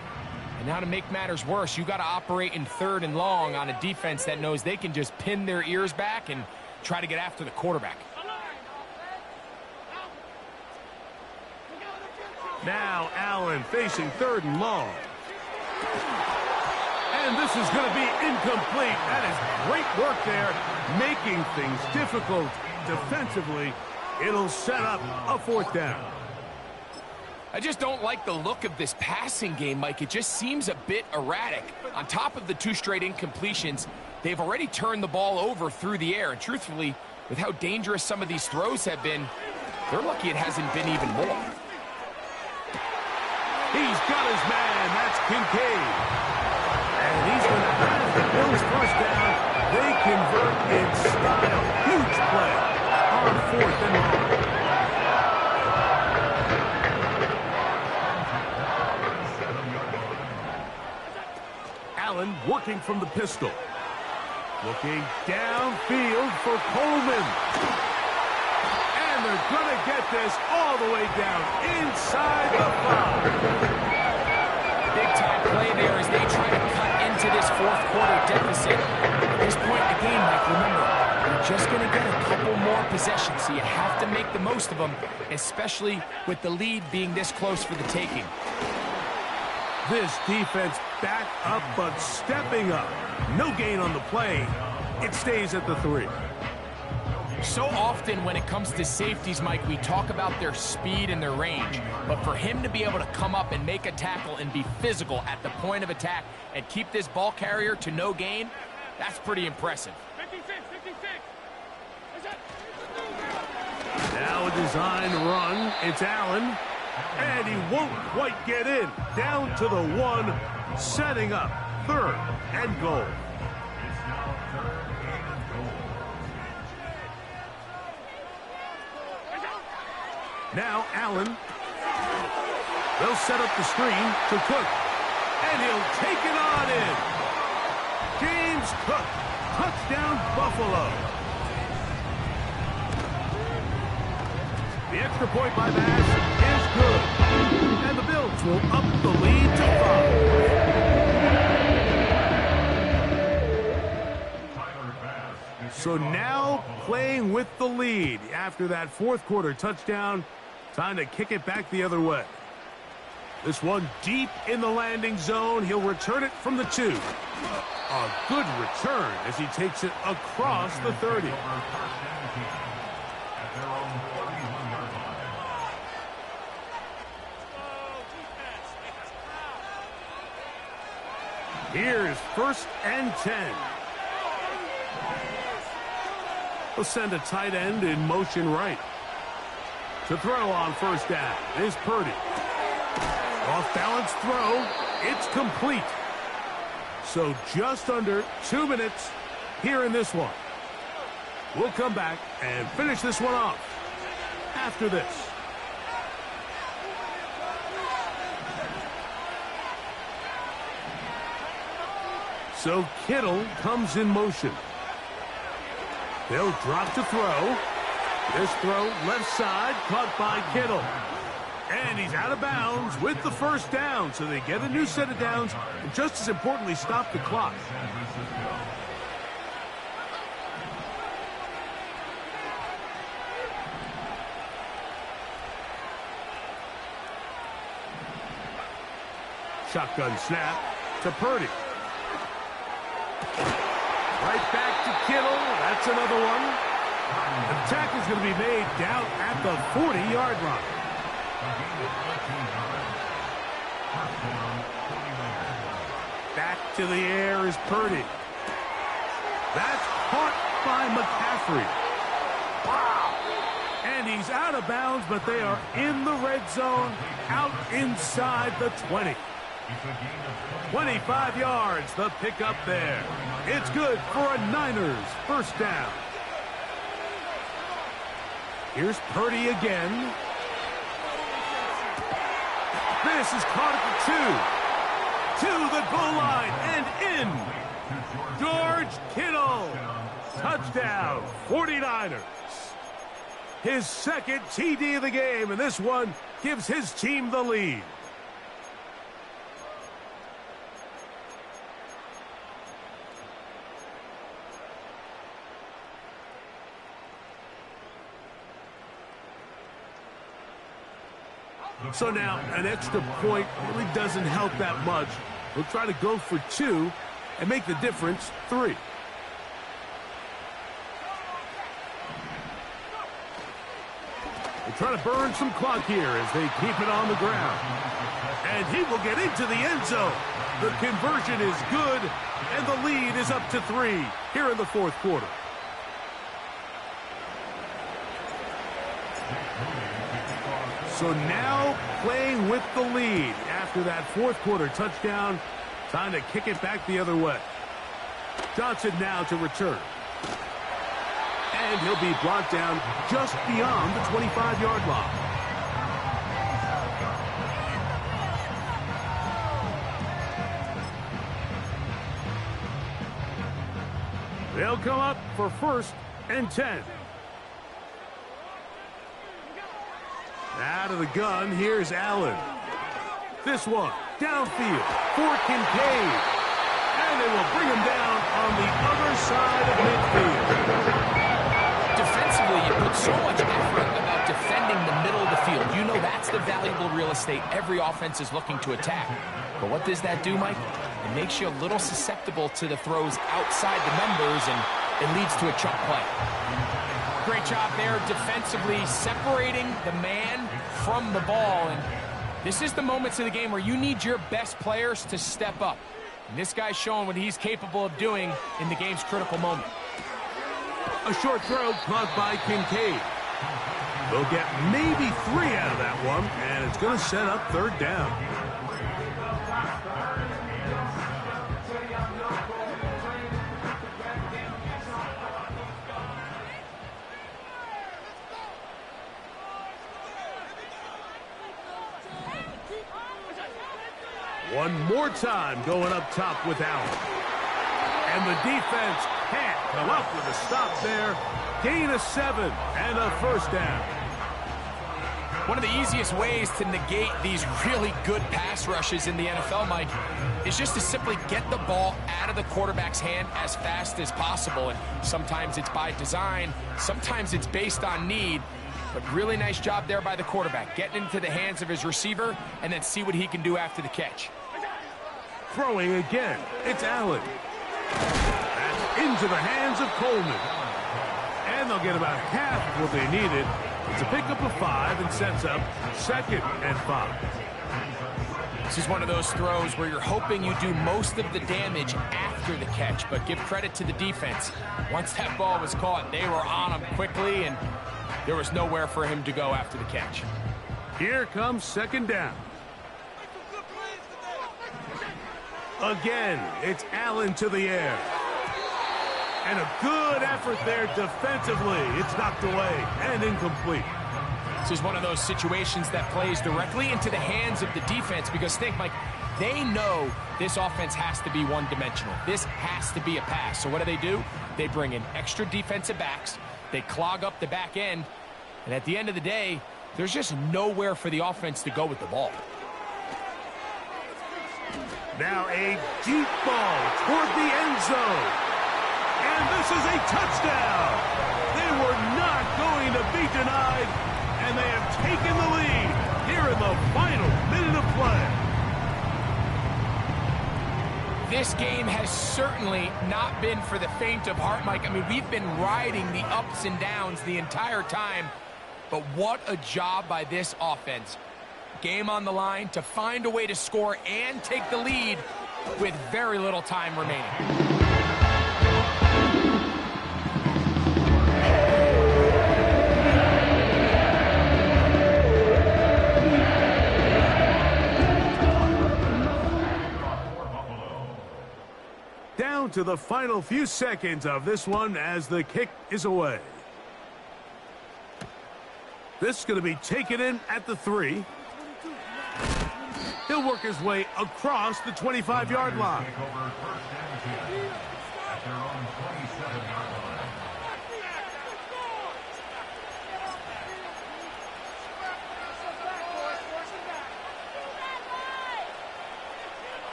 And now to make matters worse, you got to operate in 3rd and long on a defense that knows they can just pin their ears back and try to get after the quarterback. Now Allen facing 3rd and long. And this is going to be incomplete. That is great work there, making things difficult defensively. It'll set up a 4th down. I just don't like the look of this passing game, Mike. It just seems a bit erratic. On top of the 2 straight incompletions, they've already turned the ball over through the air. And truthfully, with how dangerous some of these throws have been, they're lucky it hasn't been even more. He's got his man. That's Kincaid. And he's going to have the Bills first down. They convert in style. Huge play on 4th and long. Allen working from the pistol. Looking downfield for Coleman. And they're going to get this all the way down inside the 5. Big-time play there as they try to cut into this fourth-quarter deficit. At this point in the game, Mike, remember, you're just going to get a couple more possessions, so you have to make the most of them, especially with the lead being this close for the taking. This defense back up, but stepping up. No gain on the play. It stays at the 3. So often when it comes to safeties, Mike, we talk about their speed and their range. But for him to be able to come up and make a tackle and be physical at the point of attack and keep this ball carrier to no gain, that's pretty impressive. 56, 56. Now a design run. It's Allen. And he won't quite get in. Down to the 1, setting up 3rd and goal. Now Allen. They'll set up the screen to Cook. And he'll take it on in. James Cook. Touchdown Buffalo. The extra point by Bass is good. And the Bills will up the lead to 5. So now playing with the lead after that fourth-quarter touchdown. Time to kick it back the other way. This one deep in the landing zone. He'll return it from the 2. A good return as he takes it across the 30. Here's 1st and 10. We'll send a tight end in motion right. To throw on 1st down is Purdy. Off-balance throw. It's complete. So just under 2 minutes here in this one. We'll come back and finish this one off after this. So Kittle comes in motion. They'll drop to throw. This throw left side caught by Kittle. And he's out of bounds with the 1st down. So they get a new set of downs and just as importantly stop the clock. Shotgun snap to Purdy. Right back to Kittle. That's another one. The tackle's going to be made down at the 40-yard line. Back to the air is Purdy. That's caught by McCaffrey. And he's out of bounds, but they are in the red zone, out inside the 20. 25 yards, the pickup there. It's good for a Niners 1st down. Here's Purdy again. This is caught at the 2. To the goal line and in. George Kittle. Touchdown, 49ers. His 2nd TD of the game, and this one gives his team the lead. So now an extra point really doesn't help that much. We'll try to go for 2 and make the difference 3. They try to burn some clock here as they keep it on the ground. And he will get into the end zone. The conversion is good, and the lead is up to 3 here in the fourth quarter. So now playing with the lead after that fourth quarter touchdown. Time to kick it back the other way. Johnson now to return. And he'll be brought down just beyond the 25-yard line. They'll come up for 1st and 10. Out of the gun, here's Allen. This one, downfield for Kincaid. And they will bring him down on the other side of midfield. Defensively, you put so much effort about defending the middle of the field. You know that's the valuable real estate every offense is looking to attack. But what does that do, Mike? It makes you a little susceptible to the throws outside the numbers, and it leads to a chunk play. Great job there defensively, separating the man from the ball. And this is the moments of the game where you need your best players to step up. And this guy's showing what he's capable of doing in the game's critical moment. A short throw caught by Kincaid. They'll get maybe 3 out of that one, and it's going to set up 3rd down. One more time going up top with Allen. And the defense can't come up with a stop there. Gain of 7 and a 1st down. One of the easiest ways to negate these really good pass rushes in the NFL, Mike, is just to simply get the ball out of the quarterback's hand as fast as possible. And sometimes it's by design, sometimes it's based on need. But really nice job there by the quarterback, getting into the hands of his receiver and then see what he can do after the catch. Throwing again, it's Allen. That's into the hands of Coleman. And they'll get about half of what they needed. It's a pickup of 5 and sets up 2nd and 5. This is one of those throws where you're hoping you do most of the damage after the catch, but give credit to the defense. Once that ball was caught, they were on him quickly, and there was nowhere for him to go after the catch. Here comes 2nd down. Again, it's Allen to the air. And a good effort there defensively. It's knocked away and incomplete. This is one of those situations that plays directly into the hands of the defense because think, Mike, they know this offense has to be one-dimensional. This has to be a pass. So what do? They bring in extra defensive backs. They clog up the back end. And at the end of the day, there's just nowhere for the offense to go with the ball. Now a deep ball toward the end zone. And this is a touchdown. They were not going to be denied, and they have taken the lead here in the final minute of play. This game has certainly not been for the faint of heart, Mike. I mean, we've been riding the ups and downs the entire time, but what a job by this offense. Game on the line to find a way to score and take the lead with very little time remaining. Down to the final few seconds of this one as the kick is away. This is going to be taken in at the 3. He'll work his way across the 25-yard line.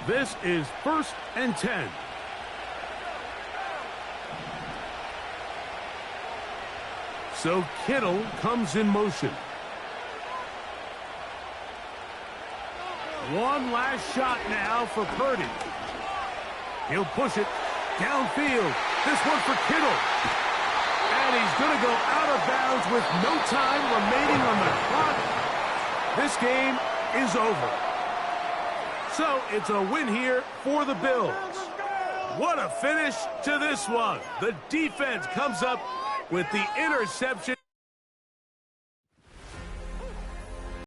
This is 1st and 10. So Kittle comes in motion. One last shot now for Purdy. He'll push it downfield. This one for Kittle. And he's going to go out of bounds with no time remaining on the clock. This game is over. So it's a win here for the Bills. What a finish to this one. The defense comes up with the interception.